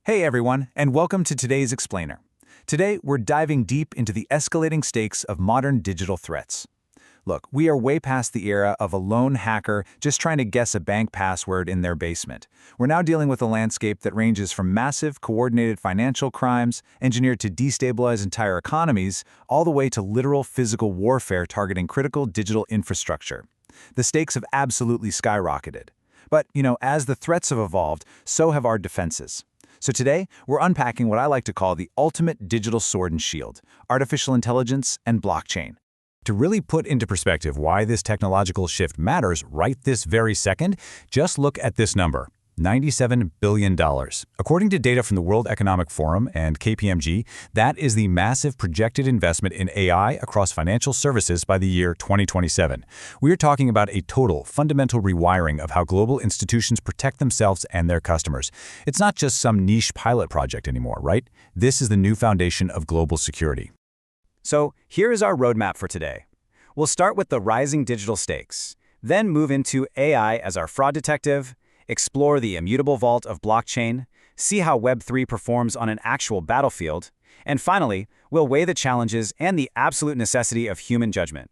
Hey everyone, and welcome to today's Explainer. Today, we're diving deep into the escalating stakes of modern digital threats. Look, we are way past the era of a lone hacker just trying to guess a bank password in their basement. We're now dealing with a landscape that ranges from massive, coordinated financial crimes, engineered to destabilize entire economies, all the way to literal physical warfare targeting critical digital infrastructure. The stakes have absolutely skyrocketed. But, as the threats have evolved, so have our defenses. So today, we're unpacking what I like to call the ultimate digital sword and shield: artificial intelligence and blockchain. To really put into perspective why this technological shift matters right this very second, just look at this number: $97 billion. According to data from the World Economic Forum and KPMG, that is the massive projected investment in AI across financial services by the year 2027. We are talking about a total, fundamental rewiring of how global institutions protect themselves and their customers. It's not just some niche pilot project anymore, right? This is the new foundation of global security. So here is our roadmap for today. We'll start with the rising digital stakes, then move into AI as our fraud detective, explore the immutable vault of blockchain, see how Web3 performs on an actual battlefield, and finally, we'll weigh the challenges and the absolute necessity of human judgment.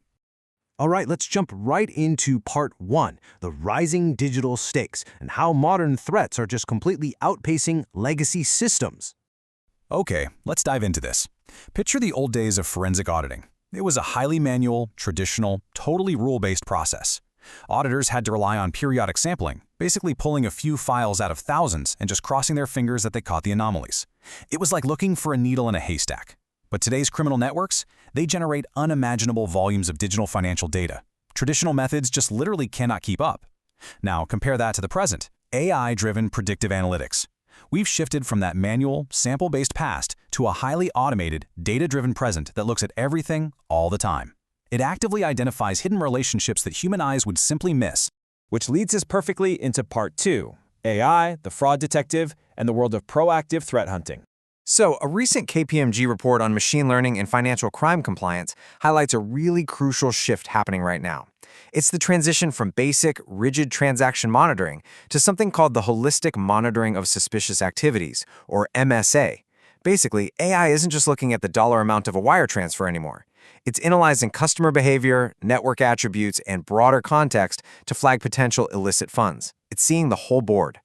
All right, let's jump right into part one, the rising digital stakes and how modern threats are just completely outpacing legacy systems. Okay, let's dive into this. Picture the old days of forensic auditing. It was a highly manual, traditional, totally rule-based process. Auditors had to rely on periodic sampling, basically pulling a few files out of thousands and just crossing their fingers that they caught the anomalies. It was like looking for a needle in a haystack. But today's criminal networks, they generate unimaginable volumes of digital financial data. Traditional methods just literally cannot keep up. Now, compare that to the present: AI-driven predictive analytics. We've shifted from that manual, sample-based past to a highly automated, data-driven present that looks at everything all the time. It actively identifies hidden relationships that human eyes would simply miss. Which leads us perfectly into part two: AI, the fraud detective, and the world of proactive threat hunting. So, a recent KPMG report on machine learning and financial crime compliance highlights a really crucial shift happening right now. It's the transition from basic, rigid transaction monitoring to something called the Holistic Monitoring of Suspicious Activities, or MSA. Basically, AI isn't just looking at the dollar amount of a wire transfer anymore. It's analyzing customer behavior, network attributes, and broader context to flag potential illicit funds. It's seeing the whole board.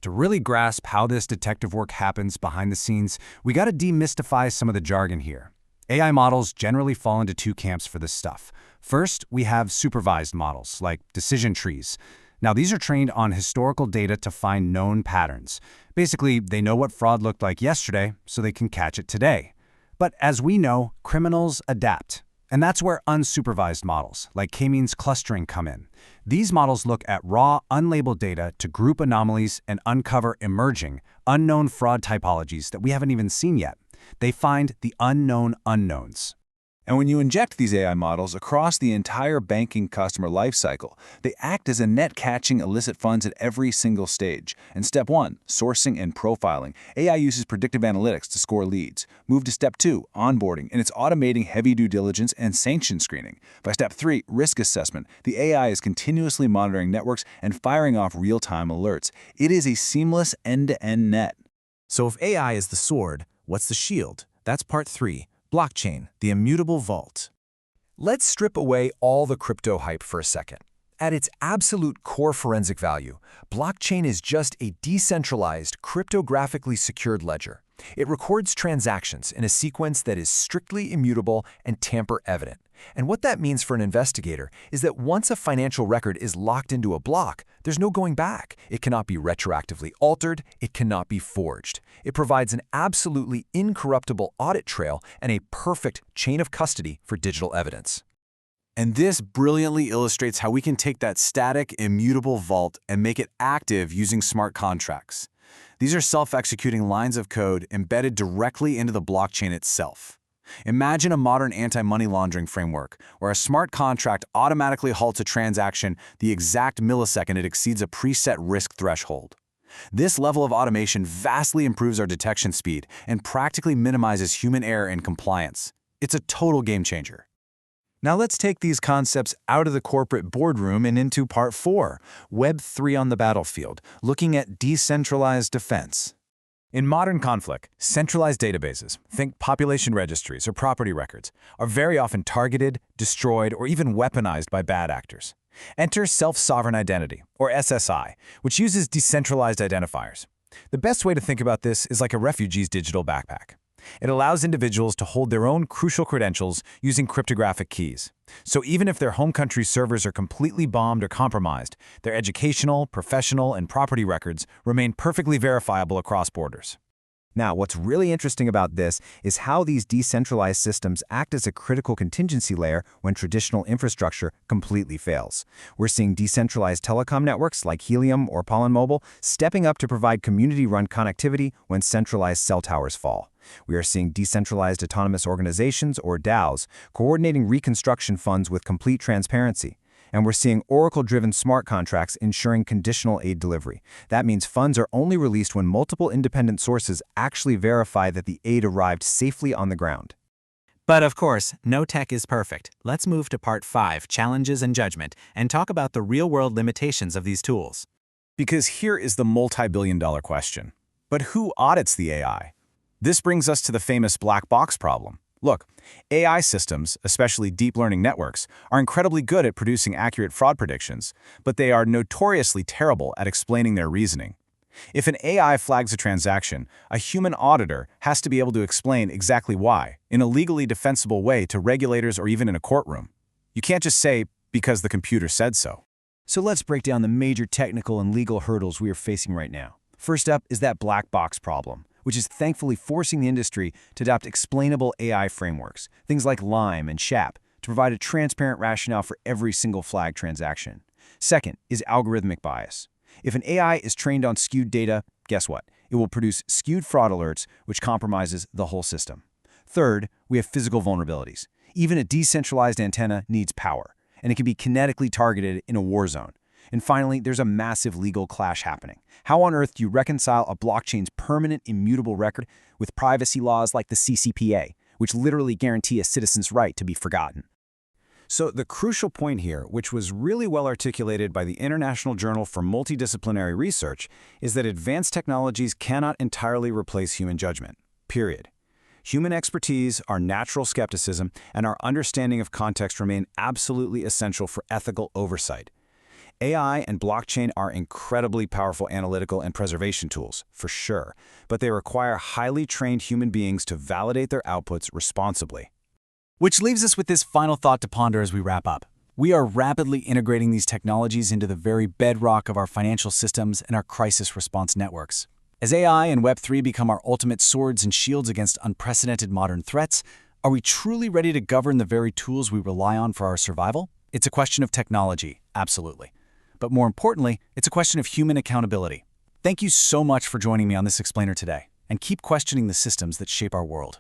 To really grasp how this detective work happens behind the scenes, we got to demystify some of the jargon here. AI models generally fall into two camps for this stuff. First, we have supervised models, like decision trees. Now, these are trained on historical data to find known patterns. Basically, they know what fraud looked like yesterday, so they can catch it today. But as we know, criminals adapt. And that's where unsupervised models, like k-means clustering, come in. These models look at raw, unlabeled data to group anomalies and uncover emerging, unknown fraud typologies that we haven't even seen yet. They find the unknown unknowns. And when you inject these AI models across the entire banking customer lifecycle, they act as a net catching illicit funds at every single stage. And step one, sourcing and profiling. AI uses predictive analytics to score leads. Move to step two, onboarding, and it's automating heavy due diligence and sanction screening. By step three, risk assessment. The AI is continuously monitoring networks and firing off real-time alerts. It is a seamless end-to-end net. So if AI is the sword, what's the shield? That's part three. Blockchain, the immutable vault. Let's strip away all the crypto hype for a second. At its absolute core forensic value, blockchain is just a decentralized, cryptographically secured ledger. It records transactions in a sequence that is strictly immutable and tamper-evident. And what that means for an investigator is that once a financial record is locked into a block, there's no going back. It cannot be retroactively altered. It cannot be forged. It provides an absolutely incorruptible audit trail and a perfect chain of custody for digital evidence. And this brilliantly illustrates how we can take that static, immutable vault and make it active using smart contracts. These are self-executing lines of code embedded directly into the blockchain itself. Imagine a modern anti-money laundering framework where a smart contract automatically halts a transaction the exact millisecond it exceeds a preset risk threshold. This level of automation vastly improves our detection speed and practically minimizes human error in compliance. It's a total game changer. Now let's take these concepts out of the corporate boardroom and into part four, Web3 on the battlefield, looking at decentralized defense. In modern conflict, centralized databases, think population registries or property records, are very often targeted, destroyed, or even weaponized by bad actors. Enter self-sovereign identity, or SSI, which uses decentralized identifiers. The best way to think about this is like a refugee's digital backpack. It allows individuals to hold their own crucial credentials using cryptographic keys. So even if their home country's servers are completely bombed or compromised, their educational, professional, and property records remain perfectly verifiable across borders. Now, what's really interesting about this is how these decentralized systems act as a critical contingency layer when traditional infrastructure completely fails. We're seeing decentralized telecom networks like Helium or Pollen Mobile stepping up to provide community-run connectivity when centralized cell towers fall. We are seeing decentralized autonomous organizations, or DAOs, coordinating reconstruction funds with complete transparency. And we're seeing Oracle-driven smart contracts ensuring conditional aid delivery. That means funds are only released when multiple independent sources actually verify that the aid arrived safely on the ground. But of course, no tech is perfect. Let's move to Part 5, Challenges and Judgment, and talk about the real-world limitations of these tools. Because here is the multi-billion-dollar question. But who audits the AI? This brings us to the famous black box problem. Look, AI systems, especially deep learning networks, are incredibly good at producing accurate fraud predictions, but they are notoriously terrible at explaining their reasoning. If an AI flags a transaction, a human auditor has to be able to explain exactly why, in a legally defensible way to regulators or even in a courtroom. You can't just say, because the computer said so. So let's break down the major technical and legal hurdles we are facing right now. First up is that black box problem, which is thankfully forcing the industry to adopt explainable AI frameworks, things like LIME and SHAP, to provide a transparent rationale for every single flag transaction. Second is algorithmic bias. If an AI is trained on skewed data, guess what? It will produce skewed fraud alerts, which compromises the whole system. Third, we have physical vulnerabilities. Even a decentralized antenna needs power, and it can be kinetically targeted in a war zone. And finally, there's a massive legal clash happening. How on earth do you reconcile a blockchain's permanent immutable record with privacy laws like the CCPA, which literally guarantee a citizen's right to be forgotten? So the crucial point here, which was really well articulated by the International Journal for Multidisciplinary Research, is that advanced technologies cannot entirely replace human judgment, period. Human expertise, our natural skepticism, and our understanding of context remain absolutely essential for ethical oversight. AI and blockchain are incredibly powerful analytical and preservation tools, for sure, but they require highly trained human beings to validate their outputs responsibly. Which leaves us with this final thought to ponder as we wrap up. We are rapidly integrating these technologies into the very bedrock of our financial systems and our crisis response networks. As AI and Web3 become our ultimate swords and shields against unprecedented modern threats, are we truly ready to govern the very tools we rely on for our survival? It's a question of technology, absolutely. But more importantly, it's a question of human accountability. Thank you so much for joining me on this explainer today, and keep questioning the systems that shape our world.